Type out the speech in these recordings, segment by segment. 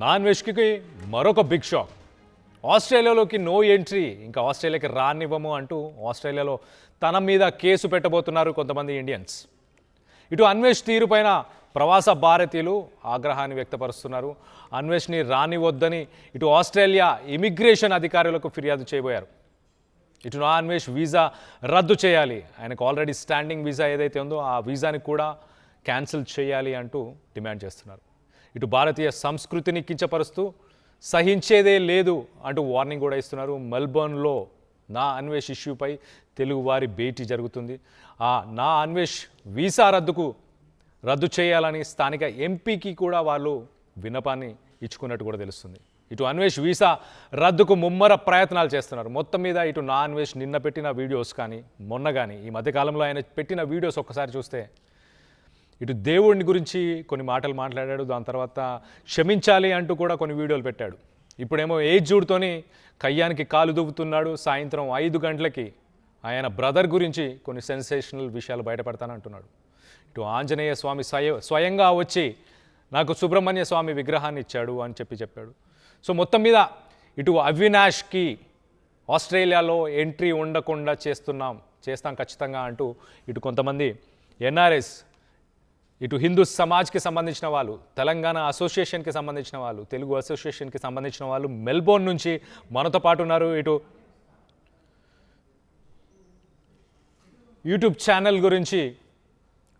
Non వెజ్కి మరొక big shock. ఆస్ట్రేలియాలోకి no entry, ఇంకా ఆస్ట్రేలియాకి రానివ్వము అంటూ ఆస్ట్రేలియాలో తన మీద కేసు పెట్టబోతున్నారు కొంతమంది ఇండియన్స్. ఇటు అన్వేష్ తీరుపైన ప్రవాస భారతీయులు ఆగ్రహాన్ని వ్యక్తపరుస్తున్నారు. అన్వేష్ని రానివద్దని ఇటు ఆస్ట్రేలియా ఇమిగ్రేషన్ అధికారులకు ఫిర్యాదు చేయబోయారు. ఇటు నా అన్వేష్ వీసా రద్దు చేయాలి, ఆయనకు ఆల్రెడీ స్టాండింగ్ వీసా ఏదైతే ఉందో ఆ వీసాని కూడా క్యాన్సిల్ చేయాలి అంటూ డిమాండ్ చేస్తున్నారు. ఇటు భారతీయ సంస్కృతిని కించపరుస్తూ సహించేదే లేదు అంటూ వార్నింగ్ కూడా ఇస్తున్నారు. మెల్బోర్న్లో నా అన్వేష్ ఇష్యూపై తెలుగువారి భేటీ జరుగుతుంది. ఆ నా అన్వేష్ వీసా రద్దు చేయాలని స్థానిక ఎంపీకి కూడా వాళ్ళు విన్నపాన్ని ఇచ్చుకున్నట్టు కూడా తెలుస్తుంది. ఇటు అన్వేష్ వీసా రద్దుకు ముమ్మర ప్రయత్నాలు చేస్తున్నారు. మొత్తం మీద ఇటు నా అన్వేష్ నిన్న పెట్టిన వీడియోస్ కానీ మొన్న కానీ ఈ మధ్యకాలంలో ఆయన పెట్టిన వీడియోస్ ఒక్కసారి చూస్తే ఇటు దేవుడిని గురించి కొన్ని మాటలు మాట్లాడాడు, దాని తర్వాత క్షమించాలి అంటూ కూడా కొన్ని వీడియోలు పెట్టాడు. ఇప్పుడేమో ఏజ్ జూడ్తోని కయ్యానికి కాలు దువ్వుతున్నాడు. సాయంత్రం 5 గంటలకి ఆయన బ్రదర్ గురించి కొన్ని సెన్సేషనల్ విషయాలు బయటపడతానంటున్నాడు. ఇటు ఆంజనేయ స్వామి స్వయంగా వచ్చి నాకు సుబ్రహ్మణ్య స్వామి విగ్రహాన్ని ఇచ్చాడు అని చెప్పాడు. సో మొత్తం మీద ఇటు అవినాష్కి ఆస్ట్రేలియాలో ఎంట్రీ ఉండకుండా చేస్తాం ఖచ్చితంగా అంటూ ఇటు కొంతమంది ఎన్ఆర్ఎస్, ఇటు హిందూ సమాజ్కి సంబంధించిన వాళ్ళు, తెలంగాణ అసోసియేషన్కి సంబంధించిన వాళ్ళు, తెలుగు అసోసియేషన్కి సంబంధించిన వాళ్ళు మెల్బోర్న్ నుంచి మనతో పాటు ఉన్నారు. ఇటు యూట్యూబ్ ఛానల్ గురించి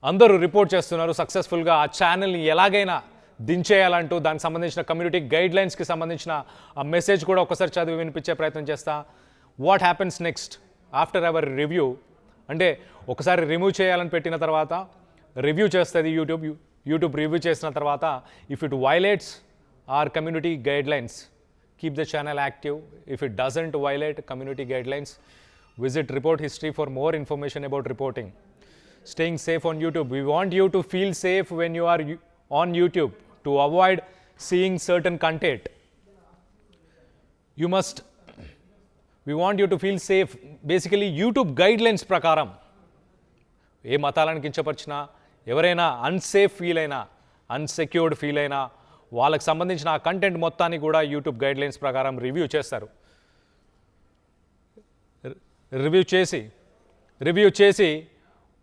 అందరూ రిపోర్ట్ చేస్తున్నారు సక్సెస్ఫుల్గా. ఆ ఛానల్ని ఎలాగైనా దించేయాలంటూ దానికి సంబంధించిన కమ్యూనిటీ గైడ్లైన్స్కి సంబంధించిన ఆ మెసేజ్ కూడా ఒకసారి చదివి వినిపించే ప్రయత్నం చేస్తా. What happens next after our review అంటే ఒకసారి రిమూవ్ చేయాలని పెట్టిన తర్వాత రివ్యూ చేస్తుంది యూట్యూబ్ రివ్యూ చేసిన తర్వాత if it violates our community guidelines keep the channel active. If it doesn't violate community guidelines visit report history for more information about reporting. Staying safe on YouTube. We want you to feel safe when you are on YouTube to avoid seeing certain content. We want you to feel safe. Basically YouTube guidelines ప్రకారం ఏ మతాలను కించపరిచినా, ఎవరైనా unsafe feel అయినా, unsecured feel అయినా వాళ్ళకి సంబంధించిన ఆ content మొత్తాన్ని కూడా యూట్యూబ్ గైడ్లైన్స్ ప్రకారం రివ్యూ చేస్తారు. రివ్యూ చేసి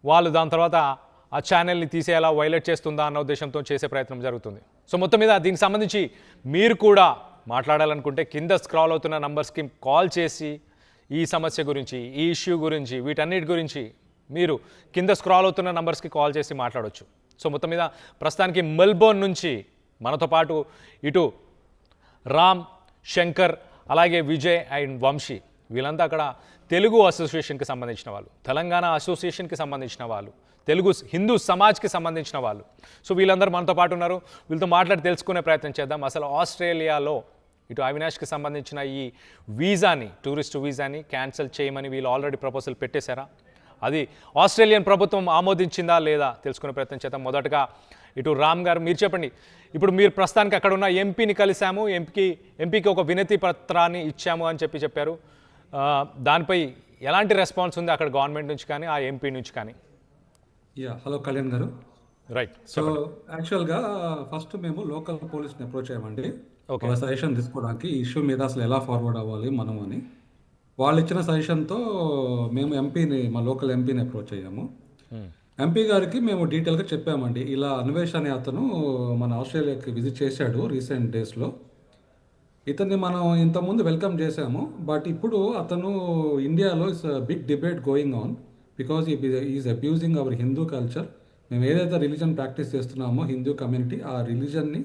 వాళ్ళు దాని తర్వాత ఆ ఛానల్ని తీసేలా వైలేట్ చేస్తుందా అన్న ఉద్దేశంతో చేసే ప్రయత్నం జరుగుతుంది. సో మొత్తం మీద దీనికి సంబంధించి మీరు కూడా మాట్లాడాలనుకుంటే కింద స్క్రాల్ అవుతున్న నంబర్స్కి కాల్ చేసి ఈ సమస్య గురించి, ఈ ఇష్యూ గురించి, వీటన్నిటి గురించి మీరు కింద స్క్రాల్ అవుతున్న నంబర్స్కి కాల్ చేసి మాట్లాడవచ్చు. సో మొత్తం మీద ప్రస్తుతానికి మెల్బోర్న్ నుంచి మనతో పాటు ఇటు రామ్, శంకర్, అలాగే విజయ్ అండ్ వంశీ వీళ్ళంతా అక్కడ తెలుగు అసోసియేషన్కి సంబంధించిన వాళ్ళు, తెలంగాణ అసోసియేషన్కి సంబంధించిన వాళ్ళు, తెలుగు హిందూ సమాజ్కి సంబంధించిన వాళ్ళు. సో వీళ్ళందరూ మనతో పాటు ఉన్నారు. వీళ్ళతో మాట్లాడి తెలుసుకునే ప్రయత్నం చేద్దాం. అసలు ఆస్ట్రేలియాలో ఇటు అవినాష్కి సంబంధించిన ఈ వీసాని, టూరిస్ట్ వీసాని క్యాన్సిల్ చేయమని వీళ్ళు ఆల్రెడీ ప్రపోజల్ పెట్టేశారా, అది ఆస్ట్రేలియన్ ప్రభుత్వం ఆమోదించిందా లేదా తెలుసుకునే ప్రయత్నం చేద్దాం. మొదటగా ఇటు రామ్ గారు మీరు చెప్పండి. ఇప్పుడు మీరు ప్రస్తుతానికి అక్కడ ఉన్న ఎంపీని కలిసాము, ఎంపీకి ఒక వినతి పత్రాన్ని ఇచ్చాము అని చెప్పారు. దానిపై ఎలాంటి రెస్పాన్స్ ఉంది అక్కడ గవర్నమెంట్ నుంచి కానీ ఆ ఎంపీ నుంచి కానీ? హలో కళ్యాణ్ గారు. రైట్. సో యాక్చువల్గా ఫస్ట్ మేము లోకల్ పోలీస్ని అప్రోచ్ అయ్యామండి, ఒక సజెషన్ తీసుకోవడానికి ఈ ఇష్యూ మీద అసలు ఎలా ఫార్వర్డ్ అవ్వాలి మనం అని. వాళ్ళు ఇచ్చిన సజెషన్తో మేము మా లోకల్ ఎంపీని అప్రోచ్ అయ్యాము. ఎంపీ గారికి మేము డీటెయిల్గా చెప్పామండి, ఇలా అన్వేష్ అనే అతను మన ఆస్ట్రేలియాకి విజిట్ చేశాడు రీసెంట్ డేస్లో. ఇతన్ని మనం ఇంతకుముందు వెల్కమ్ చేశాము, బట్ ఇప్పుడు అతను ఇండియాలో it's big debate going on because is abusing our Hindu culture. మేము ఏదైతే రిలీజన్ ప్రాక్టీస్ చేస్తున్నామో హిందూ కమ్యూనిటీ, ఆ రిలీజన్ని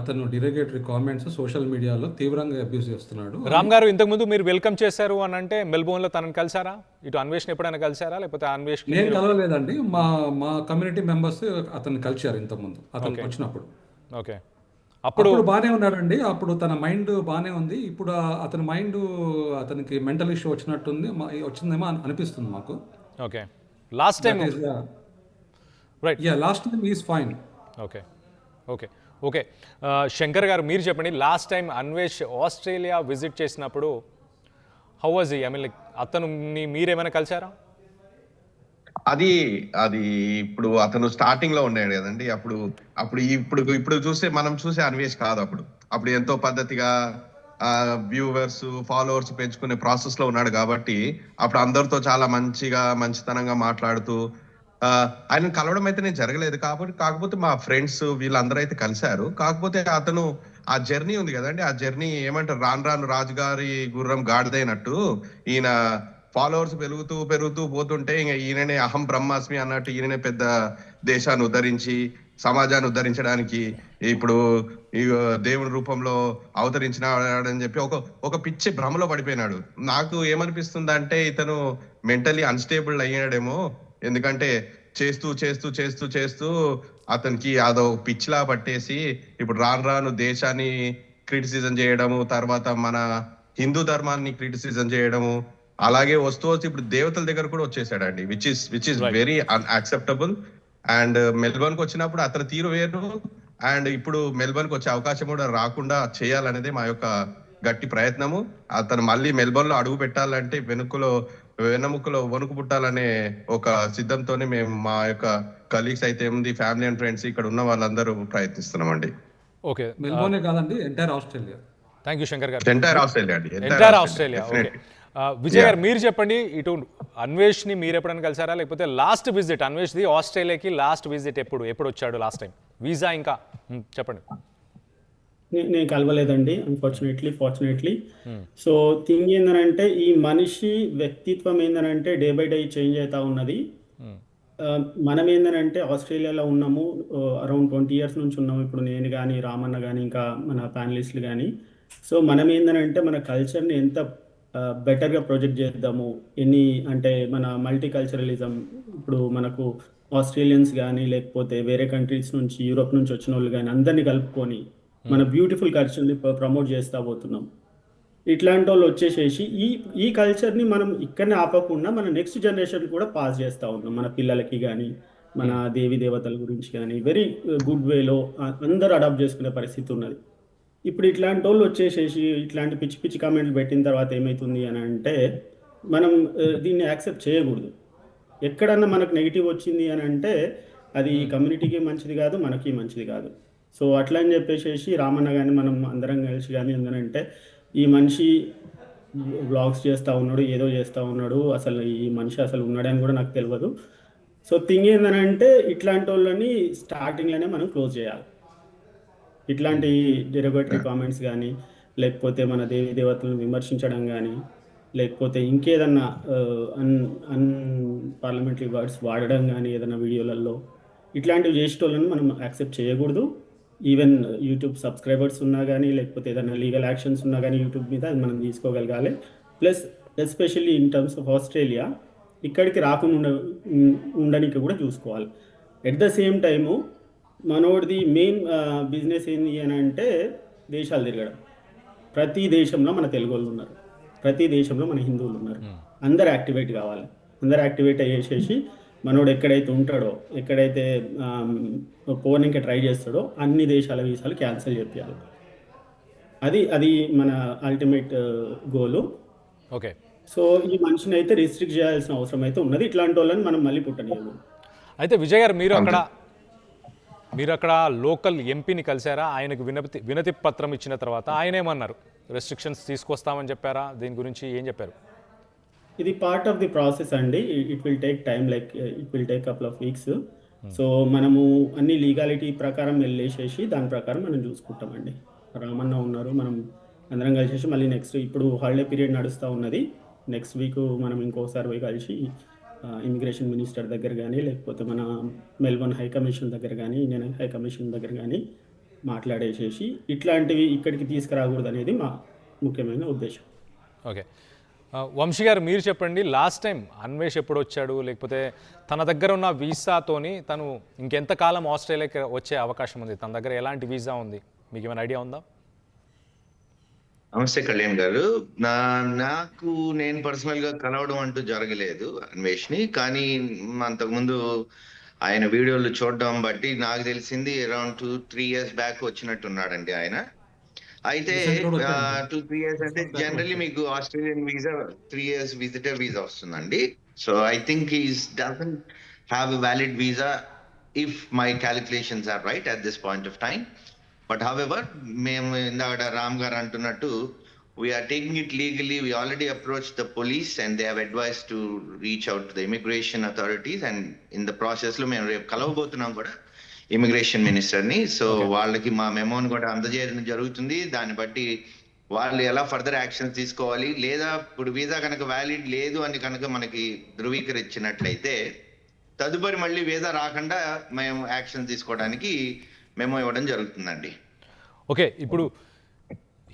అతను డిరగేటరీ కామెంట్స్ సోషల్ మీడియాలో తీవ్రంగా అబ్యూజ్ చేస్తున్నాడు. రామ్ గారు, ఇంతకుముందు మీరు వెల్కమ్ చేశారు అని అంటే మెల్బోర్న్లో తనని కలిసారా? ఇటు అన్వేషణ ఎప్పుడైనా కలిసారా లేకపోతే అన్వేష్? నేను కలవలేదండి, మా కమ్యూనిటీ మెంబర్స్ అతన్ని కలిశారు ఇంతకుముందు అతనికి వచ్చినప్పుడు. ఓకే. అప్పుడు బాగానే ఉన్నాడండి, అప్పుడు తన మైండ్ బాగానే ఉంది. ఇప్పుడు అతని మైండ్ అతనికి మెంటల్ ఇష్యూ వచ్చిందేమో అనిపిస్తుంది మాకు. Okay. Last time right, last time is fine. Okay okay okay Shankar గారు మీరు చెప్పండి, last time Anvesh Australia visit చేసినప్పుడు how was he? I mean like అతను మీరేమైనా కలిసారా? అది అది ఇప్పుడు అతను స్టార్టింగ్ లో ఉన్నాడు కదండి. అప్పుడు అప్పుడు ఇప్పుడు ఇప్పుడు చూస్తే మనం చూసే అన్వేష్ కాదు. అప్పుడు అప్పుడు ఎంతో పద్ధతిగా వ్యూవర్స్ ఫాలోవర్స్ పెంచుకునే ప్రాసెస్ లో ఉన్నాడు కాబట్టి అప్పుడు అందరితో చాలా మంచిగా మంచితనంగా మాట్లాడుతూ ఆ ఆయన కలవడం అయితే నేను జరగలేదు కాబట్టి, కాకపోతే మా ఫ్రెండ్స్ వీళ్ళందరూ అయితే కలిశారు. కాకపోతే అతను ఆ జర్నీ ఉంది కదండి, ఆ జర్నీ ఏమంటారు, రాను రాను రాజుగారి గుర్రం గాడిదైనట్టు ఈయన ఫాలోవర్స్ పెరుగుతూ పెరుగుతూ పోతుంటే ఇంకా ఈయననే అహం బ్రహ్మాస్మి అన్నట్టు ఈయననే పెద్ద దేశాన్ని ఉద్ధరించి సమాజాన్ని ఉద్ధరించడానికి ఇప్పుడు ఈ దేవుని రూపంలో అవతరించినాడని చెప్పి ఒక ఒక పిచ్చి భ్రమలో పడిపోయినాడు. నాకు ఏమనిపిస్తుంది అంటే ఇతను మెంటలీ అన్స్టేబుల్ అయ్యాడేమో. ఎందుకంటే చేస్తూ చేస్తూ చేస్తూ చేస్తూ అతనికి అదో పిచ్చిలా పట్టేసి ఇప్పుడు రాను రాను దేశాన్ని క్రిటిసిజం చేయడము, తర్వాత మన హిందూ ధర్మాన్ని క్రిటిసిజం చేయడము, అలాగే వస్తూ వస్తూ ఇప్పుడు దేవతల దగ్గర కూడా వచ్చేసాడండి, which is right. Very unacceptable. And Melbourne కి వచ్చినప్పుడు అతని తీరు వేరు, అండ్ ఇప్పుడు మెల్బర్న్ కి వచ్చే అవకాశం కూడా రాకుండా చేయాలనేది మా యొక్క గట్టి ప్రయత్నము. అతను మళ్ళీ మెల్బర్న్ లో అడుగు పెట్టాలంటే వెన్నముకలో వణుకు పుట్టాలనే ఒక సిద్ధంతోనే మేము మా యొక్క కలీగ్స్ అయితే ఉంది, ఫ్యామిలీ అండ్ ఫ్రెండ్స్ ఇక్కడ ఉన్న వాళ్ళందరూ ప్రయత్నిస్తున్నామండి. ఓకే. మెల్బోర్నే కాదండి, entire Australia. Thank you Shankar గారు. ఎంటైర్ ఆస్ట్రేలియా అండి, entire Australia. Okay. Definitely. Vijay Yeah. గారు మీరు చెప్పండి, ఇటు అన్వేష్ని మీరు ఎప్పుడైనా కలిసారా, లేకపోతే లాస్ట్ విజిట్ అన్వేష్ది ఆస్ట్రేలియాకి లాస్ట్ విజిట్ ఎప్పుడు వచ్చాడు లాస్ట్ టైం? వీసా ఇంకా చెప్పండి. నేను కలవలేదండి, అన్ఫార్చునేట్లీ ఫార్చునేట్లీ. సో థింగ్ ఏంటంటే ఈ మనిషి వ్యక్తిత్వం ఏంటంటే డే బై డే చేంజ్ అవుతా ఉన్నది. మనం ఏంటంటే ఆస్ట్రేలియాలో ఉన్నాము, అరౌండ్ 20 ఇయర్స్ నుంచి ఉన్నాము. ఇప్పుడు నేను కానీ రామన్న కానీ ఇంకా మన ప్యానలిస్టులు కానీ. సో మనం ఏంటంటే మన కల్చర్ని ఎంత బెటర్గా ప్రొజెక్ట్ చేద్దాము, అంటే మన మల్టీ కల్చరలిజం. ఇప్పుడు మనకు ఆస్ట్రేలియన్స్ కానీ లేకపోతే వేరే కంట్రీస్ నుంచి యూరోప్ నుంచి వచ్చిన వాళ్ళు కానీ అందరినీ కలుపుకొని మన బ్యూటిఫుల్ కల్చర్ని ప్రమోట్ చేస్తూ పోతున్నాం. ఇట్లాంటి వాళ్ళు వచ్చేసేసి ఈ కల్చర్ని మనం ఇక్కడనే ఆపకుండా మన నెక్స్ట్ జనరేషన్ కూడా పాస్ చేస్తూ ఉన్నాం. మన పిల్లలకి కానీ మన దేవి దేవతల గురించి కానీ వెరీ గుడ్ వేలో అందరూ అడాప్ట్ చేసుకునే పరిస్థితి ఉన్నది. ఇప్పుడు ఇట్లాంటి వాళ్ళు వచ్చేసేసి ఇట్లాంటి పిచ్చి పిచ్చి కామెంట్లు పెట్టిన తర్వాత ఏమవుతుంది అని అంటే మనం దీన్ని యాక్సెప్ట్ చేయకూడదు. ఎక్కడన్నా మనకు నెగిటివ్ వచ్చింది అని అంటే అది కమ్యూనిటీకి మంచిది కాదు, మనకి మంచిది కాదు. సో అట్లా అని చెప్పేసి రామన్న కానీ మనం అందరం కలిసి కానీ ఏంటంటే ఈ మనిషి వ్లాగ్స్ చేస్తూ ఉన్నాడు, ఏదో చేస్తూ ఉన్నాడు, అసలు ఈ మనిషి అసలు ఉన్నాడని కూడా నాకు తెలియదు. సో థింగ్ ఏంటంటే ఇట్లాంటి వాళ్ళని స్టార్టింగ్లోనే మనం క్లోజ్ చేయాలి. ఇట్లాంటి డెరివేటరీ కామెంట్స్ కానీ లేకపోతే మన దేవి దేవతలను విమర్శించడం కానీ లేకపోతే ఇంకేదన్నా అన్ పార్లమెంటరీ వర్డ్స్ వాడడం కానీ ఏదైనా వీడియోలలో ఇట్లాంటివి చేసేటోళ్ళని మనం యాక్సెప్ట్ చేయకూడదు. ఈవెన్ యూట్యూబ్ సబ్స్క్రైబర్స్ ఉన్నా కానీ లేకపోతే ఏదైనా లీగల్ యాక్షన్స్ ఉన్నా కానీ యూట్యూబ్ మీద అది మనం తీసుకోగలగాలి. Plus especially in terms of Australia ఇక్కడికి రాకుండా ఉండడానికి కూడా చూసుకోవాలి. ఎట్ ద సేమ్ టైము మనోడిది మెయిన్ బిజినెస్ ఏంది అని అంటే దేశాలు తిరగడం. ప్రతి దేశంలో మన తెలుగు వాళ్ళు ఉన్నారు, ప్రతి దేశంలో మన హిందువులు ఉన్నారు. అందరు యాక్టివేట్ కావాలి. అందరు యాక్టివేట్ అయ్యేసేసి మనోడు ఎక్కడైతే ఉంటాడో, ఎక్కడైతే పోనీకి ట్రై చేస్తాడో అన్ని దేశాల వీసాలు క్యాన్సిల్ చేయాలి. అది మన అల్టిమేట్ గోలు. ఓకే. సో ఈ మనిషిని అయితే రిస్ట్రిక్ట్ చేయాల్సిన అవసరం అయితే ఉన్నది. ఇట్లాంటి వాళ్ళని మనం మళ్ళీ పుట్టనివ్వము. అయితే విజయ్ గారు మీరు అక్కడ లోకల్ ఎంపీని కలిసారా? ఆయనకు వినతి పత్రం ఇచ్చిన తర్వాత ఆయన ఏమన్నారు? రెస్ట్రిక్షన్స్ తీసుకొస్తామని చెప్పారా? దీని గురించి ఏం చెప్పారు? ఇది పార్ట్ ఆఫ్ ది ప్రాసెస్ అండి. It will take time, like it will take couple of weeks. So మనము అన్ని లీగాలిటీ ప్రకారం వెళ్ళేసేసి దాని ప్రకారం మనం చూసుకుంటామండి. రామన్న ఉన్నారు, మనం అందరం కలిసేసి మళ్ళీ నెక్స్ట్ ఇప్పుడు హాలిడే పీరియడ్ నడుస్తూ ఉన్నది. నెక్స్ట్ వీక్ మనం ఇంకోసారి పోయి కలిసి ఇమిగ్రేషన్ మినిస్టర్ దగ్గర కానీ లేకపోతే మన మెల్బోర్న్ హై కమిషన్ దగ్గర కానీ ఇండియన్ హై కమిషన్ దగ్గర కానీ మాట్లాడేసేసి ఇట్లాంటివి ఇక్కడికి తీసుకురాకూడదు అనేది మా ముఖ్యమైన ఉద్దేశం. ఓకే. వంశీ గారు మీరు చెప్పండి, లాస్ట్ టైం అన్వేష్ ఎప్పుడు వచ్చాడు, లేకపోతే తన దగ్గర ఉన్న వీసాతోని తను ఇంకెంతకాలం ఆస్ట్రేలియాకి వచ్చే అవకాశం ఉంది? తన దగ్గర ఎలాంటి వీసా ఉంది, మీకు ఏమైనా ఐడియా ఉందా? నమస్తే కళ్యాణ్ గారు. నాకు నేను పర్సనల్ గా కలవడం అంటూ జరగలేదు అన్వేష్ని, కానీ అంతకుముందు ఆయన వీడియోలు చూడడం బట్టి నాకు తెలిసింది అరౌండ్ 2-3 years బ్యాక్ వచ్చినట్టున్నాడండి ఆయన. అయితే 2-3 years అంటే జనరల్లీ మీకు Australian visa 3 years visitor visa వస్తుందండి. So I think he doesn't have a valid visa if my calculations are right at this point of time. But however, మేము ఇందాక రామ్ గారు అంటున్నట్టు we are taking it legally. We already approached the police and they have advised to reach out to the immigration authorities, and in the process లో మేము రేపు కలవబోతున్నాం కూడా immigration minister ని. So వాళ్ళకి మా మెమోని కూడా అందజేయడం జరుగుతుంది. దాన్ని బట్టి వాళ్ళు ఎలా ఫర్దర్ యాక్షన్ తీసుకోవాలి, లేదా ఇప్పుడు వీసా కనుక వ్యాలిడ్ లేదు అని కనుక మనకి ధృవీకరించినట్లయితే తదుపరి మళ్ళీ వీసా రాకుండా మేము యాక్షన్ తీసుకోవడానికి మెమో ఇవ్వడం జరుగుతుందండి. ఓకే, ఇప్పుడు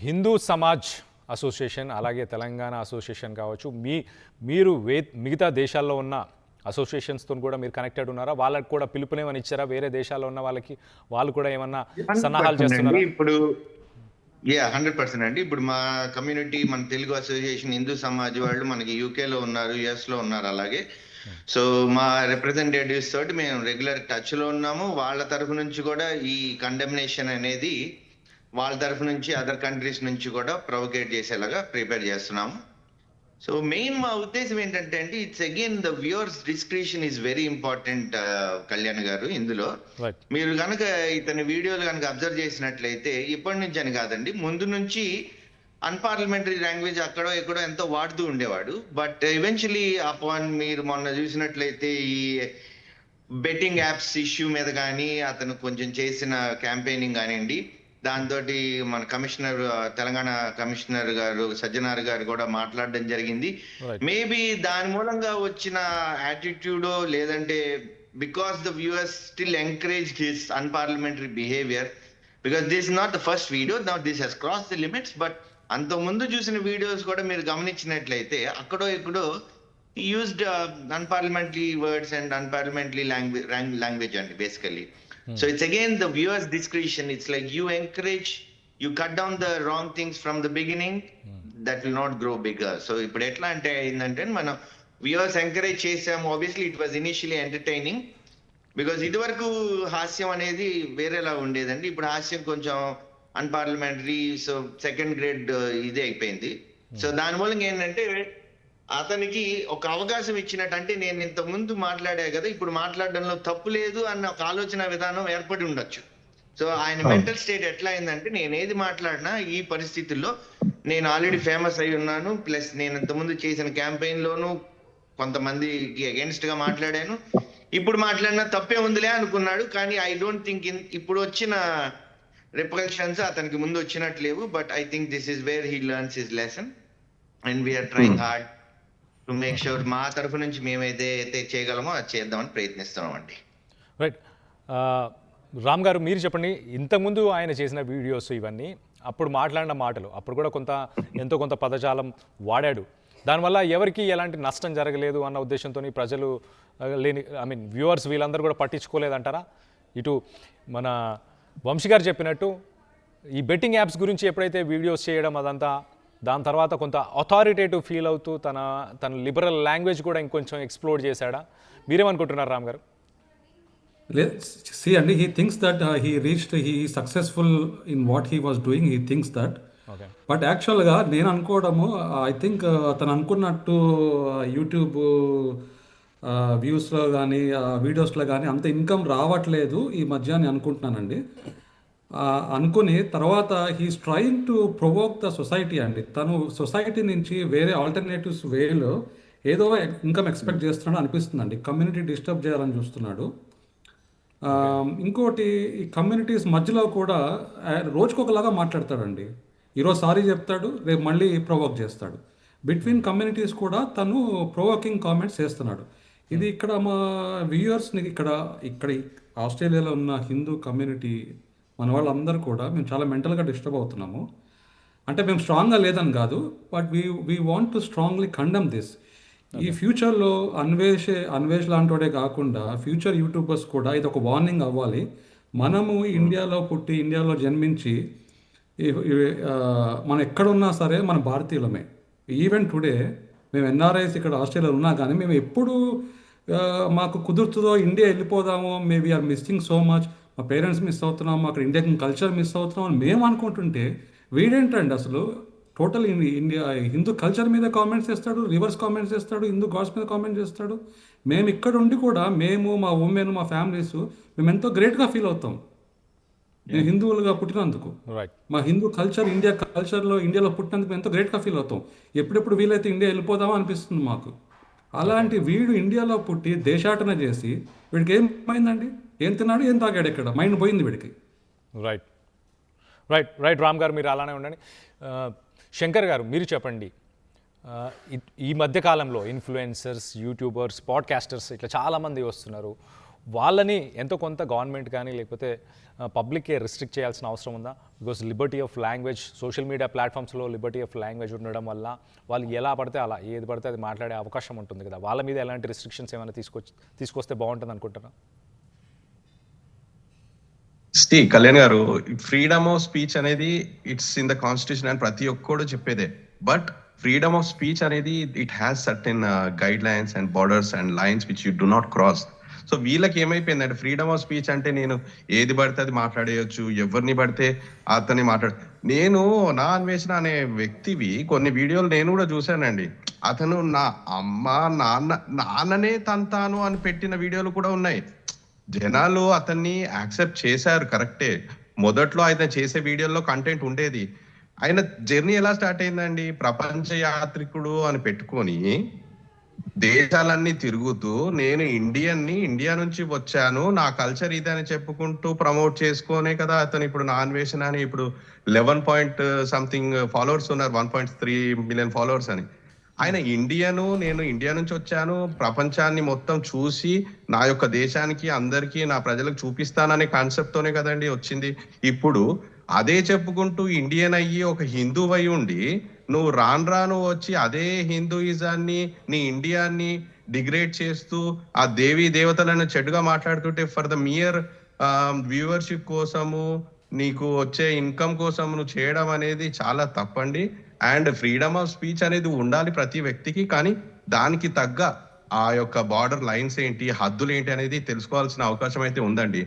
హిందూ సమాజ్ అసోసియేషన్ అలాగే తెలంగాణ అసోసియేషన్ కావచ్చు, మీరు మిగతా దేశాల్లో ఉన్న అసోసియేషన్స్తో కూడా మీరు కనెక్టెడ్ ఉన్నారా? వాళ్ళకి కూడా పిలుపునేమని ఇచ్చారా? వేరే దేశాల్లో ఉన్న వాళ్ళకి వాళ్ళు కూడా ఏమన్నా సన్నాహాలు చేస్తున్నారా? ఇప్పుడు 100% అండి. ఇప్పుడు మా కమ్యూనిటీ, మన తెలుగు అసోసియేషన్ హిందూ సమాజ్ వాళ్ళు మనకి యూకేలో ఉన్నారు, యుఎస్ లో ఉన్నారు. అలాగే సో మా రిప్రజెంటేటివ్స్ తోటి మేము రెగ్యులర్ టచ్ లో ఉన్నాము. వాళ్ళ తరఫు నుంచి కూడా ఈ కండెమ్నేషన్ అనేది వాళ్ళ తరఫు నుంచి అదర్ కంట్రీస్ నుంచి కూడా ప్రొవోకేట్ చేసేలాగా ప్రిపేర్ చేస్తున్నాము. సో మెయిన్ మా ఉద్దేశం ఏంటంటే అండి, it's again the viewers description is very important Kalyan గారు. ఇందులో మీరు కనుక ఇతని వీడియోలు కనుక అబ్జర్వ్ చేసినట్లయితే ఇప్పటి నుంచి అని కాదండి, ముందు నుంచి అన్పార్లమెంటరీ లాంగ్వేజ్ అక్కడో ఎక్కడో ఎంతో వాడుతూ ఉండేవాడు. బట్ ఈవెన్చువలీ అపాన్ మీరు మొన్న చూసినట్లయితే ఈ బెట్టింగ్ యాప్స్ ఇష్యూ మీద కానీ అతను కొంచెం చేసిన క్యాంపెయినింగ్ కానివ్వండి, దాంతో మన కమిషనర్, తెలంగాణ కమిషనర్ గారు సజ్జనార్ గారు కూడా మాట్లాడడం జరిగింది. మేబీ దాని మూలంగా వచ్చిన యాటిట్యూడో లేదంటే because the viewers still encourage his unparliamentary behaviour, because this is not the first video, now this he's cross the limits. But అంత ముందు చూసిన వీడియోస్ కూడా మీరు గమనించినట్లయితే అక్కడో ఎక్కడో used unparliamentary words and unparliamentary language అండి basically. So it's again the viewer's discretion. It's like you encourage, you cut down the wrong things from the beginning, that will not grow bigger. So ఇప్పుడు ఎట్లా అంటే ఏంటంటే మనం viewers encourage చేసాము. Obviously it was initially entertaining, because ఇదివరకు హాస్యం అనేది వేరేలా ఉండేదండి. ఇప్పుడు హాస్యం కొంచెం అన్పార్లమెంటరీ, సో సెకండ్ గ్రేడ్ ఇదే అయిపోయింది. సో దాని మూలంగా ఏంటంటే అతనికి ఒక అవకాశం ఇచ్చినట్టు, అంటే నేను ఇంత ముందు మాట్లాడా కదా, ఇప్పుడు మాట్లాడడంలో తప్పు లేదు అన్న ఒక ఆలోచన విధానం ఏర్పడి ఉండొచ్చు. సో ఆయన మెంటల్ స్టేట్ ఎట్లా అయిందంటే, నేను ఏది మాట్లాడినా ఈ పరిస్థితుల్లో నేను ఆల్రెడీ ఫేమస్ అయి ఉన్నాను, ప్లస్ నేను ఇంత ముందు చేసిన క్యాంపెయిన్ లోను కొంతమందికి అగేన్స్ట్ గా మాట్లాడాను, ఇప్పుడు మాట్లాడినా తప్పే ఉందిలే అనుకున్నాడు. కానీ ఐ డోంట్ థింక్ ఇప్పుడు వచ్చిన రిపల్షన్స్ అతనికి ముందు వచ్చినట్టు లేవు. But I think this is where he learns his lesson and we're trying hard to make sure మా తరఫు నుంచి మేమైతే చేయగలమో అది చేద్దామని ప్రయత్నిస్తున్నాం అండి. రైట్, రామ్ గారు మీరు చెప్పండి, ఇంతకుముందు ఆయన చేసిన వీడియోస్ ఇవన్నీ, అప్పుడు మాట్లాడిన మాటలు, అప్పుడు కూడా ఎంతో కొంత పదజాలం వాడాడు, దానివల్ల ఎవరికి ఎలాంటి నష్టం జరగలేదు అన్న ఉద్దేశంతో ప్రజలు వ్యూవర్స్ వీళ్ళందరూ కూడా పట్టించుకోలేదంటారా? ఇటు మన వంశీ గారు చెప్పినట్టు ఈ బెట్టింగ్ యాప్స్ గురించి ఎప్పుడైతే వీడియోస్ చేయడం అదంతా, దాని తర్వాత కొంత అథారిటేటివ్ ఫీల్ అవుతూ తన లిబరల్ లాంగ్వేజ్ కూడా ఇంకొంచెం ఎక్స్ప్లోర్ చేశాడా? మీరేమనుకుంటున్నారు రామ్ గారు? See, అండి, he thinks that he is successful in what he was doing. He thinks that. Okay, but యాక్చువల్గా నేను అనుకోవడము, ఐ థింక్ తను అనుకున్నట్టు యూట్యూబ్ వ్యూస్లో కానీ వీడియోస్లో కానీ అంత ఇన్కమ్ రావట్లేదు ఈ మధ్య అని అనుకుంటున్నానండి. అనుకుని తర్వాత he's trying to provoke the society అండి. తను సొసైటీ నుంచి వేరే ఆల్టర్నేటివ్స్ వేలో ఏదో ఇన్కమ్ ఎక్స్పెక్ట్ చేస్తున్నాడు అనిపిస్తుందండి. కమ్యూనిటీ డిస్టర్బ్ చేయాలని చూస్తున్నాడు. ఇంకోటి, ఈ కమ్యూనిటీస్ మధ్యలో కూడా రోజుకొకలాగా మాట్లాడతాడండి. ఈరోజు సారీ చెప్తాడు, రేపు మళ్ళీ ప్రొవోక్ చేస్తాడు. బిట్వీన్ కమ్యూనిటీస్ కూడా తను ప్రొవోకింగ్ కామెంట్స్ చేస్తున్నాడు. ఇది ఇక్కడ మా వ్యూయర్స్ని ఇక్కడ ఆస్ట్రేలియాలో ఉన్న హిందూ కమ్యూనిటీ మన వాళ్ళందరూ కూడా మేము చాలా మెంటల్గా డిస్టర్బ్ అవుతున్నాము. అంటే మేము స్ట్రాంగ్గా లేదని కాదు, but we want to strongly condemn this. ఈ ఫ్యూచర్లో అన్వేష్ లాంటివాడే కాకుండా ఫ్యూచర్ యూట్యూబర్స్ కూడా ఇది ఒక వార్నింగ్ అవ్వాలి. మనము ఇండియాలో పుట్టి ఇండియాలో జన్మించి మనం ఎక్కడున్నా సరే మన భారతీయులమే. ఈవెన్ టుడే మేము ఎన్ఆర్ఐస్ ఇక్కడ ఆస్ట్రేలియాలో ఉన్నా కానీ మేము ఎప్పుడు మాకు కుదురుతుందో ఇండియా వెళ్ళిపోదాము, maybe are missing so much, మా పేరెంట్స్ మిస్ అవుతున్నాము, అక్కడ ఇండియన్ కల్చర్ మిస్ అవుతున్నాం అని మేము అనుకుంటుంటే వీడేంటండి అసలు టోటల్ ఇండియా హిందూ కల్చర్ మీద కామెంట్స్ చేస్తాడు, రివర్స్ కామెంట్స్ చేస్తాడు, హిందూ గాడ్స్ మీద కామెంట్ చేస్తాడు. మేము ఇక్కడ ఉండి కూడా మేము మా ఉమెన్ మా ఫ్యామిలీస్ మేము ఎంతో గ్రేట్గా ఫీల్ అవుతాం మేము హిందువులుగా పుట్టినందుకు. రైట్. మా హిందూ కల్చర్ ఇండియాలో పుట్టినందుకు మేము ఎంతో గ్రేట్గా ఫీల్ అవుతాం. ఎప్పుడెప్పుడు వీలైతే ఇండియా వెళ్ళిపోదామా అనిపిస్తుంది మాకు. అలాంటి వీడు ఇండియాలో పుట్టి దేశాటన చేసి వీడికి ఏమైందండి? ఏం తిన్నాడు, ఏం తాగాడు, ఇక్కడ మైండ్ పోయింది వీడికి. రైట్ రైట్ రైట్ రామ్ గారు మీరు అలానే ఉండండి. శంకర్ గారు మీరు చెప్పండి. ఈ మధ్యకాలంలో ఇన్ఫ్లుయెన్సర్స్, యూట్యూబర్స్, పాడ్కాస్టర్స్ ఇట్లా చాలామంది వస్తున్నారు. వాళ్ళని ఎంతో కొంత గవర్నమెంట్ కానీ లేకపోతే పబ్లిక్కే రిస్ట్రిక్ట్ చేయాల్సిన అవసరం ఉందా? Because liberty of language, social media ప్లాట్ఫామ్స్లో లిబర్టీ ఆఫ్ లాంగ్వేజ్ ఉండడం వల్ల వాళ్ళు ఎలా పడితే అలా ఏది పడితే అది మాట్లాడే అవకాశం ఉంటుంది కదా. వాళ్ళ మీద ఎలాంటి రిస్ట్రిక్షన్స్ ఏమైనా తీసుకొస్తే బాగుంటుంది అనుకుంటారా? కళ్యాణ్ గారు, ఫ్రీడమ్ ఆఫ్ స్పీచ్ అనేది ఇట్స్ ఇన్ ద కాన్స్టిట్యూషన్ అని ప్రతి ఒక్కడు చెప్పేదే. బట్ ఫ్రీడమ్ ఆఫ్ స్పీచ్ అనేది it has certain guide lines and borders and lines which you do not cross. So వీళ్ళకి ఏమైపోయిందంటే ఫ్రీడమ్ ఆఫ్ స్పీచ్ అంటే నేను ఏది పడితే అది మాట్లాడేయచ్చు, ఎవరిని పడితే అతన్ని నేను నా అన్వేషణ అనే వ్యక్తివి కొన్ని వీడియోలు నేను కూడా చూశానండి. అతను నా అమ్మ నాన్ననే తంతాను అని పెట్టిన వీడియోలు కూడా ఉన్నాయి. జనాలు అతన్ని యాక్సెప్ట్ చేశారు, కరెక్టే. మొదట్లో ఆయన చేసే వీడియోల్లో కంటెంట్ ఉండేది. ఆయన జర్నీ ఎలా స్టార్ట్ అయిందండి? ప్రపంచ యాత్రికుడు అని పెట్టుకొని దేశాలన్నీ తిరుగుతూ నేను ఇండియా నుంచి వచ్చాను, నా కల్చర్ ఇది అని చెప్పుకుంటూ ప్రమోట్ చేసుకోనే కదా అతను ఇప్పుడు నా అన్వేషణ అని ఇప్పుడు 11 పాయింట్ సంథింగ్ ఫాలోవర్స్ ఉన్నారు, 1.3 మిలియన్ ఫాలోవర్స్ అని. ఆయన నేను ఇండియా నుంచి వచ్చాను, ప్రపంచాన్ని మొత్తం చూసి నా యొక్క దేశానికి అందరికీ నా ప్రజలకు చూపిస్తాననే కాన్సెప్ట్ తోనే కదండి వచ్చింది. ఇప్పుడు అదే చెప్పుకుంటూ ఇండియన్ అయ్యి ఒక హిందూ అయి ఉండి నువ్వు రాను వచ్చి అదే హిందూయిజాన్ని నీ ఇండియాని డిగ్రేడ్ చేస్తూ ఆ దేవీ దేవతలను చెడుగా మాట్లాడుతుంటే ఫర్ ద మియర్ వ్యూవర్షిప్ కోసము నీకు వచ్చే ఇన్కమ్ కోసం నువ్వు చేయడం అనేది చాలా తప్పండి. అండ్ ఫ్రీడమ్ ఆఫ్ స్పీచ్ అనేది ఉండాలి ప్రతి వ్యక్తికి, కానీ దానికి తగ్గ ఆ యొక్క బార్డర్ లైన్స్ ఏంటి, హద్దులు ఏంటి అనేది తెలుసుకోవాల్సిన అవకాశం అయితే ఉందండి.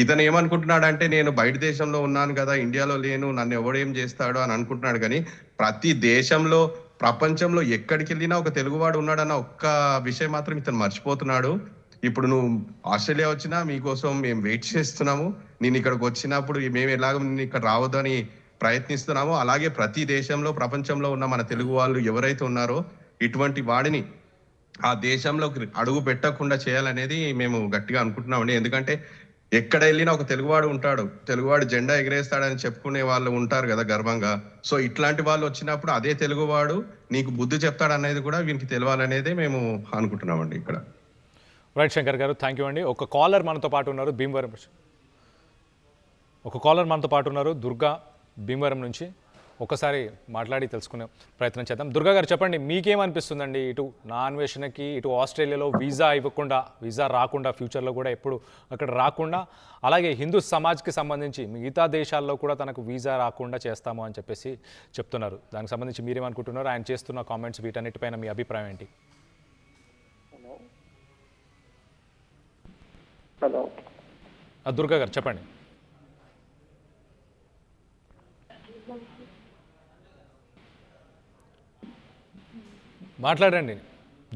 ఇతను ఏమనుకుంటున్నాడు అంటే నేను బయట దేశంలో ఉన్నాను కదా, ఇండియాలో లేను, నన్ను ఎవడేం చేస్తాడో అని అనుకుంటున్నాడు. కానీ ప్రతి దేశంలో ప్రపంచంలో ఎక్కడికి వెళ్ళినా ఒక తెలుగువాడు ఉన్నాడన్న ఒక్క విషయం మాత్రం ఇతను మర్చిపోతున్నాడు. ఇప్పుడు నువ్వు ఆస్ట్రేలియా వచ్చినా మీకోసం మేము వెయిట్ చేస్తున్నాము, నేను ఇక్కడికి వచ్చినప్పుడు మేము ఎలాగో నేను ఇక్కడ రావద్దని ప్రయత్నిస్తున్నాము. అలాగే ప్రతి దేశంలో ప్రపంచంలో ఉన్న మన తెలుగు వాళ్ళు ఎవరైతే ఉన్నారో ఇటువంటి వాడిని ఆ దేశంలోకి అడుగు పెట్టకుండా చేయాలనేది మేము గట్టిగా అనుకుంటున్నామండి. ఎందుకంటే ఎక్కడ వెళ్ళినా ఒక తెలుగువాడు ఉంటాడు, తెలుగువాడు జెండా ఎగరేస్తాడని చెప్పుకునే వాళ్ళు ఉంటారు కదా గర్వంగా. సో ఇట్లాంటి వాళ్ళు వచ్చినప్పుడు అదే తెలుగువాడు నీకు బుద్ధి చెప్తాడు అనేది కూడా వీనికి తెలియాలనేదే మేము అనుకుంటున్నామండి ఇక్కడ. రైట్ శంకర్ గారు, థ్యాంక్ యూ అండి. ఒక కాలర్ మనతో పాటు ఉన్నారు భీమవరం. దుర్గా భీమవరం నుంచి. ఒకసారి మాట్లాడి తెలుసుకునే ప్రయత్నం చేద్దాం. దుర్గా గారు చెప్పండి, మీకేమనిపిస్తుందండి? ఇటు నా అన్వేషణకి ఇటు ఆస్ట్రేలియాలో వీసా రాకుండా ఫ్యూచర్లో కూడా ఎప్పుడు అక్కడ రాకుండా, అలాగే హిందూ సమాజ్కి సంబంధించి మిగతా దేశాల్లో కూడా తనకు వీసా రాకుండా చేస్తాము అని చెప్పేసి చెప్తున్నారు. దానికి సంబంధించి మీరేమనుకుంటున్నారు? ఆయన చేస్తున్న కామెంట్స్ వీటన్నిటిపైన మీ అభిప్రాయం ఏంటి? హలో దుర్గా గారు చెప్పండి. మాట్లాడండి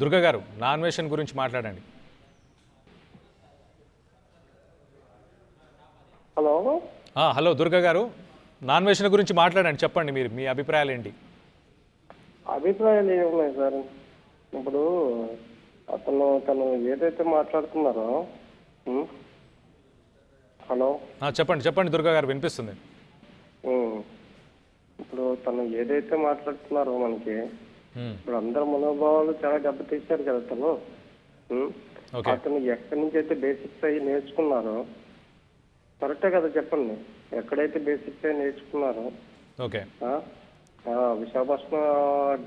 దుర్గా గారు, నా అన్వేషణ గురించి మాట్లాడండి. హలో దుర్గా గారు, నా అన్వేషణ గురించి మాట్లాడండి, చెప్పండి మీరు మీ అభిప్రాయాలు ఏంటి? అభిప్రాయాలు ఏమున్నాయి సార్? ఇప్పుడు తను ఏదైతే మాట్లాడుతున్నారో హలో చెప్పండి దుర్గా గారు, వినిపిస్తుంది. ఇప్పుడు తను ఏదైతే మాట్లాడుతున్నారో మనకి ఇప్పుడు అందరు మనోభావాలు చాలా దెబ్బతీశారు కదా తను. అతను ఎక్కడి నుంచి అయితే బేసిక్స్ అయ్యి నేర్చుకున్నారో కరెక్టే కదా, చెప్పండి. ఎక్కడైతే బేసిక్స్ అయ్యి నేర్చుకున్నారో విశాఖపట్నం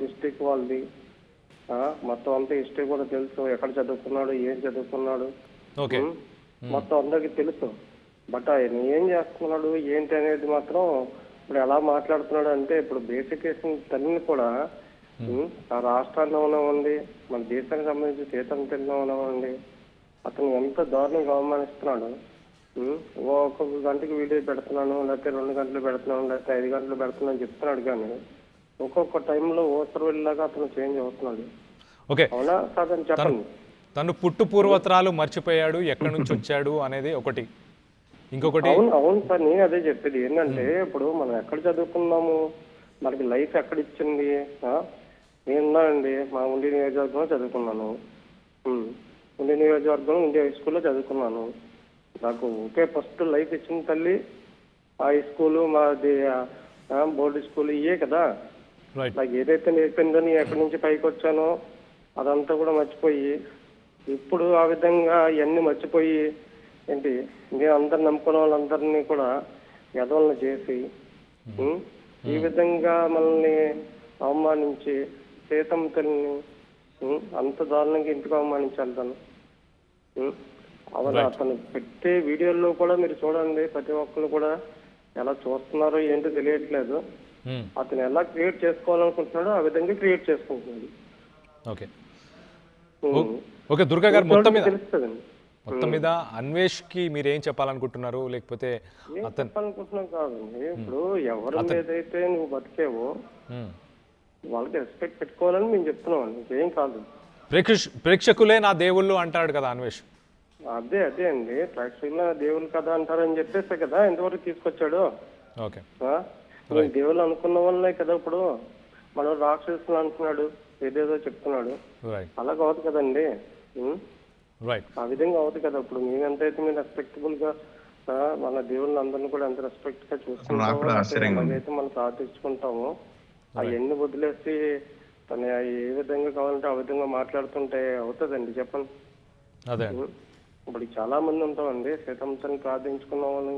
డిస్టిక్ వాళ్ళది మొత్తం అంతా హిస్టరీ కూడా తెలుసు, ఎక్కడ చదువుకున్నాడు, ఏం చదువుకున్నాడు మొత్తం అందరికి తెలుసు. బట్ ఆయన ఏం చేస్తున్నాడు ఏంటి అనేది మాత్రం ఇప్పుడు ఎలా మాట్లాడుతున్నాడు అంటే, ఇప్పుడు బేసిక్ వేసిన తల్లిని కూడా ఆ రాష్ట్రాల్లో ఉన్నవండి, మన దేశానికి సంబంధించి సీతం తెల్లో ఉన్నవండి, అతను ఎంత దారుణంగా అవమానిస్తున్నాడు. ఒక్కొక్క గంటకి వీడియో పెడుతున్నాను, లేకపోతే 2 గంటలు పెడుతున్నాను, లేకపోతే 5 గంటలు పెడుతున్నాను చెప్తున్నాడు. కానీ ఒక్కొక్క టైంలో ఓసరవెల్లిలాగా అతను చేంజ్ అవుతున్నాడు. ఓకే, అవునా కాదని చెప్పండి. తను పుట్టు పూర్వత్రాలు మర్చిపోయాడు, ఎక్కడి నుంచి వచ్చాడు అనేది ఒకటి. ఇంకొకటి అవును అవును సార్, నేను అదే చెప్పేది ఏంటంటే ఇప్పుడు మనం ఎక్కడ చదువుకున్నాము, మనకి లైఫ్ ఎక్కడ ఇచ్చింది. నేనున్నానండి, మా ఉండి నియోజకవర్గంలో చదువుకున్నాను. ఉండి నియోజకవర్గంలో ఉండి హై స్కూల్లో చదువుకున్నాను. నాకు ఒకే ఫస్ట్ లైఫ్ ఇచ్చిన తల్లి హై స్కూలు, మాది బోర్డు స్కూల్, ఇవే కదా. రైట్. నాకు ఏదైతే నేర్పిందో నేను ఎక్కడి నుంచి పైకి వచ్చానో అదంతా కూడా మర్చిపోయి, ఇప్పుడు ఆ విధంగా ఇవన్నీ మర్చిపోయి ఏంటి, నేను అందరు నమ్ముకున్న వాళ్ళందరినీ కూడా ఎదవలను చేసి ఈ విధంగా మనల్ని అవమానించి సీతమ్మ తల్లిని అంత దారుణంగా ఎందుకు అవమానించాలి తను? అవును, అతను పెట్టే వీడియోల్లో కూడా మీరు చూడండి, ప్రతి ఒక్కరు కూడా ఎలా చూస్తున్నారో ఏంటో తెలియట్లేదు. అతను ఎలా క్రియేట్ చేసుకోవాలనుకుంటున్నాడో ఆ విధంగా క్రియేట్ చేసుకుంటున్నాడు. ఓకే ఓకే దుర్గా గారు, తెలుస్తుందండి. మొత్తం మీద అన్వేష్కి మీరు ఏం చెప్పాలనుకుంటున్నారు? లేకపోతే ఏం అతను చెప్పాలనుకుంటున్నాం కాదండి, ఇప్పుడు ఎవరి మీదైతే నువ్వు బతికేవో వాళ్ళకి రెస్పెక్ట్ పెట్టుకోవాలని మేము చెప్తున్నాం అండి, ఇంకేం కాదు. ప్రేక్షకులే నా దేవుళ్ళు అంటాడు కదా అన్వేష్. అదే అదే అండి, ప్రేక్షకుల దేవుళ్ళు కదా అంటారని చెప్పేస్తే కదా ఎంతవరకు తీసుకొచ్చాడు. ఓకే, నేను దేవుళ్ళు అనుకున్న వాళ్ళే కదా ఇప్పుడు మనం రాక్షసులు అంటున్నాడు, ఏదేదో చెప్తున్నాడు. రైట్ అలా కావద్దు కదండి. రైట్ ఆ విధంగా అవుతుంది కదా. ఇప్పుడు మేము ఎంతైతే మేము రెస్పెక్టబుల్ గా మన దేవుళ్ళని అందరినీ కూడా ఎంత రెస్పెక్ట్ గా చూసుకుంటామో, అలాగైతే మనం ప్రార్థించుకుంటామో, అవన్నీ వదిలేసి తను ఏ విధంగా కావాలంటే ఆ విధంగా మాట్లాడుతుంటే అవుతుందండి చెప్పండి. అదే ఇప్పుడు చాలా మంది ఉంటామండి, సీతమ్మని ప్రార్థించుకున్న వాళ్ళు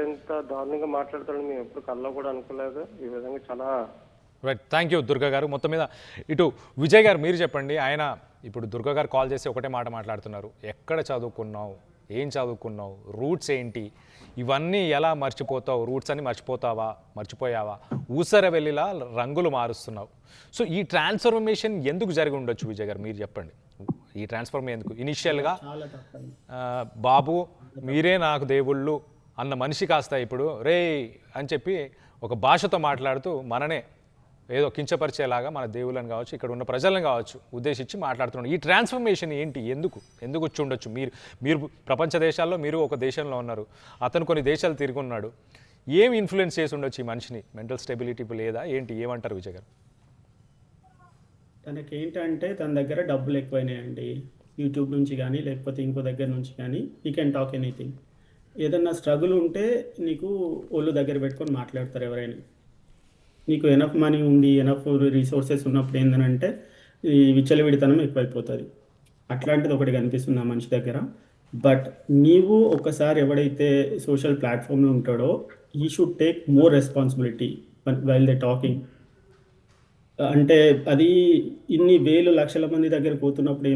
ఎంత దారుణంగా మాట్లాడతాడని మేము ఎప్పుడు కల్లో కూడా అనుకోలేదు. ఈ విధంగా చాలా రైట్. థ్యాంక్ యూ దుర్గా గారు. మొత్తం మీద ఇటు విజయ్ గారు మీరు చెప్పండి. ఆయన ఇప్పుడు దుర్గా గారు కాల్ చేసి ఒకటే మాట మాట్లాడుతున్నారు, ఎక్కడ చదువుకున్నావు, ఏం చదువుకున్నావు, రూట్స్ ఏంటి, ఇవన్నీ ఎలా మర్చిపోతావు, రూట్స్ అన్ని మర్చిపోయావా, ఊసర వెళ్ళిలా రంగులు మారుస్తున్నావు. సో ఈ ట్రాన్స్ఫర్మేషన్ ఎందుకు జరిగి ఉండొచ్చు విజయ్ గారు మీరు చెప్పండి. ఈ ట్రాన్స్ఫర్మేషన్ ఎందుకు? ఇనిషియల్గా బాబు మీరే నాకు దేవుళ్ళు అన్న మనిషి కాస్త ఇప్పుడు రే అని చెప్పి ఒక భాషతో మాట్లాడుతూ మననే ఏదో కించపరిచేలాగా మన దేవుళ్ళని కావచ్చు, ఇక్కడ ఉన్న ప్రజలను కావచ్చు ఉద్దేశించి మాట్లాడుతున్నాడు. ఈ ట్రాన్స్ఫర్మేషన్ ఏంటి, ఎందుకు వచ్చి ఉండొచ్చు? మీరు ప్రపంచ దేశాల్లో మీరు ఒక దేశంలో ఉన్నారు, అతను కొన్ని దేశాలు తిరిగి ఉన్నాడు. ఏం ఇన్ఫ్లుయెన్స్ చేసి ఉండొచ్చు ఈ మనిషిని? మెంటల్ స్టెబిలిటీ లేదా ఏంటి, ఏమంటారు విజయ్ గారు? తనకేంటంటే తన దగ్గర డబ్బులు ఎక్కువైనాయండి, యూట్యూబ్ నుంచి కానీ లేకపోతే ఇంకో దగ్గర నుంచి కానీ. You can talk anything. ఏదన్నా స్ట్రగుల్ ఉంటే నీకు ఒళ్ళు దగ్గర పెట్టుకొని మాట్లాడతారు ఎవరైనా. నీకు ఎనఫ్ మనీ ఉండి ఎనఫ్ రిసోర్సెస్ ఉన్నప్పుడు ఏంటంటే ఈ విచ్చలవిడితనం ఎక్కువైపోతుంది. అట్లాంటిది ఒకటి కనిపిస్తుంది ఆ మనిషి దగ్గర. బట్ నీవు ఒకసారి ఎవడైతే సోషల్ ప్లాట్ఫామ్లో ఉంటాడో he should take more responsibility while they talking. అంటే అది ఇన్ని వేలు లక్షల మంది దగ్గర పోతున్నప్పుడు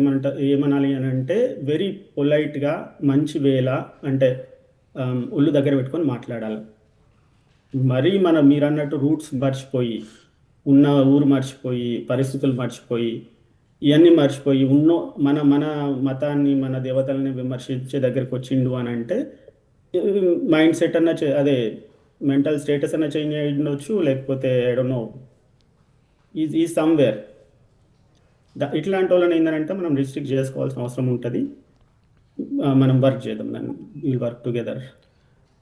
ఏమనాలి అని అంటే వెరీ పొలైట్గా మంచి వేళ అంటే ఒళ్ళు దగ్గర పెట్టుకొని మాట్లాడాలి. మరీ మీరు అన్నట్టు రూట్స్ మర్చిపోయి, ఉన్న ఊరు మర్చిపోయి, పరిస్థితులు మర్చిపోయి, ఇవన్నీ మర్చిపోయి మన మతాన్ని మన దేవతల్ని విమర్శించే దగ్గరికి వచ్చిండు అని అంటే మైండ్ సెట్ అన్న అదే మెంటల్ స్టేటస్ అన్న చేంజ్ అయ్యి ఉండొచ్చు, లేకపోతే ఐ డోంట్ నో ఈ సమ్వేర్. ఇట్లాంటి వాళ్ళని ఏంటంటే మనం రిస్ట్రిక్ట్ చేసుకోవాల్సిన అవసరం ఉంటుంది. మనం వర్క్ చేద్దాం, దాన్ని విల్ వర్క్ టుగెదర్.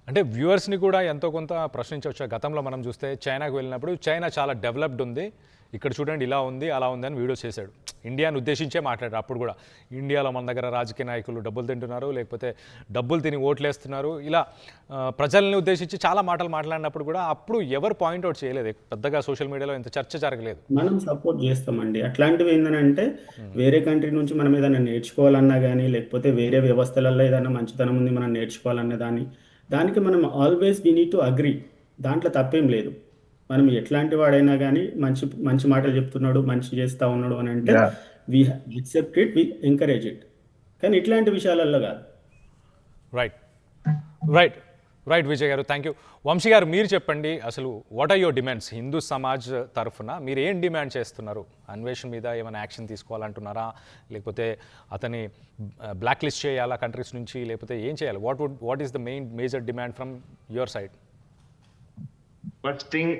అంటే వ్యూవర్స్ని కూడా ఎంతో కొంత ప్రశ్నించవచ్చు. గతంలో మనం చూస్తే చైనాకు వెళ్ళినప్పుడు చైనా చాలా డెవలప్డ్ ఉంది, ఇక్కడ చూడండి ఇలా ఉంది అలా ఉంది అని వీడియో చేశాడు. ఇండియాను ఉద్దేశించే మాట్లాడారు. అప్పుడు కూడా ఇండియాలో మన దగ్గర రాజకీయ నాయకులు డబ్బులు తింటున్నారు, లేకపోతే డబ్బులు తిని ఓట్లేస్తున్నారు, ఇలా ప్రజల్ని ఉద్దేశించి చాలా మాటలు మాట్లాడినప్పుడు కూడా అప్పుడు ఎవరు పాయింట్అవుట్ చేయలేదు. పెద్దగా సోషల్ మీడియాలో ఇంత చర్చ జరగలేదు. మనం సపోర్ట్ చేస్తామండి. అట్లాంటివి ఏంటంటే వేరే కంట్రీ నుంచి మనం ఏదైనా నేర్చుకోవాలన్నా కానీ, లేకపోతే వేరే వ్యవస్థలలో ఏదైనా మంచితనం ఉంది మనం నేర్చుకోవాలన్న దానికి మనం always we need to agree. దాంట్లో తప్పేం లేదు. మనం ఎట్లాంటి వాడైనా కానీ మంచి మాటలు చెప్తున్నాడు, మంచి చేస్తూ ఉన్నాడు అని అంటే we accept it, we encourage it. కానీ ఇట్లాంటి విషయాలలో కాదు. రైట్ విజయ్ గారు, థ్యాంక్ యూ. వంశీ గారు మీరు చెప్పండి, అసలు what are your demands? Hindu Samaj తరఫున మీరు ఏం డిమాండ్ చేస్తున్నారు? అన్వేషణ మీద ఏమైనా యాక్షన్ తీసుకోవాలంటున్నారా, లేకపోతే అతని బ్లాక్ లిస్ట్ చేయాలా కంట్రీస్ నుంచి, లేకపోతే ఏం చేయాలి? What is the major demand from your side? First thing,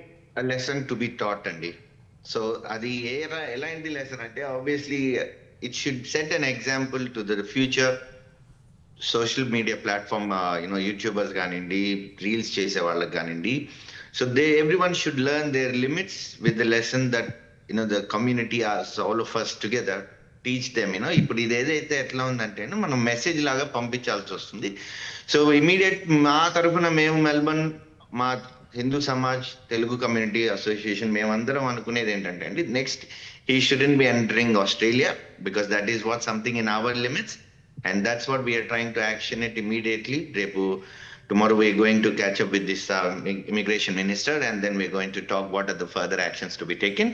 lesson to be taught అండి. సో అది ఎలాంటి లెసన్ అంటే obviously it should set an example to the future social media platform YouTubers కానివ్వండి, రీల్స్ చేసే వాళ్ళకి కానివ్వండి. So every one should learn their limits with the lesson that the community all of us together teach them. ఇప్పుడు ఇది ఏదైతే ఎట్లా ఉందంటే మనం మెసేజ్ లాగా పంపించాల్సి వస్తుంది. సో ఇమీడియట్ మా తరఫున మేము మెల్బర్న్ మా హిందూ సమాజ్ తెలుగు కమ్యూనిటీ అసోసియేషన్ మేమందరం అనుకునేది ఏంటంటే అండి, next he shouldn't be entering Australia because that is what something in our limits and that's what we are trying to action it immediately. Tomorrow we are going to catch up with this immigration minister, and then we are going to talk what are the further actions to be taken.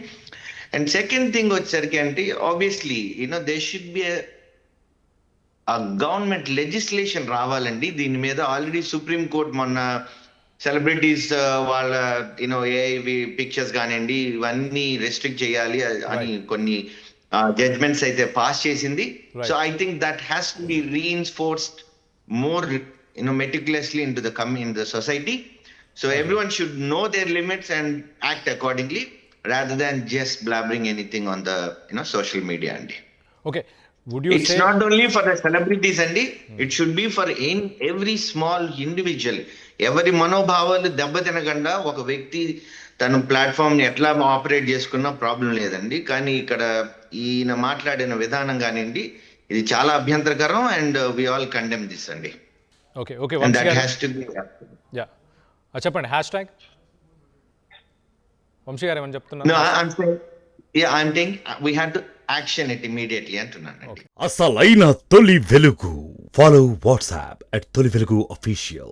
And second thing వచ్చేసరికి obviously there should be a government legislation రావాలండి దీని మీద. Already supreme court మొన్న celebrities వాళ్ళ AI pictures కానివ్వండి ఇవన్నీ restrict చేయాలి అని కొన్ని జడ్జ్మెంట్స్ అయితే పాస్ చేసింది. So I think that has to be reinforced more meticulously into the society. So everyone should know their limits and act accordingly rather than just blabbering anything on the social media andi. Okay, would you It's say not only for the celebrities andi, it should be for every small individual. ఎవరి మనోభావాలు దెబ్బతినకుండా ఒక వ్యక్తి తన platform ని ఎట్లా operate చేసుకున్నా problem లేదండి. కానీ ఇక్కడ ఈయన మాట్లాడిన విధానం కానివ్వండి ఇది చాలా అభ్యంతరకరం and we all condemn this అండి. Okay And that has to be yeah చెప్పండి హ్యాష్ వంశీ గారు ఏమని చెప్తున్నారు? No, I'm saying we had to action it immediately అంటున్నాను. అసలైన తొలి వెలుగు. ఫాలో వాట్సాప్ @తొలి వెలుగు అఫీషియల్.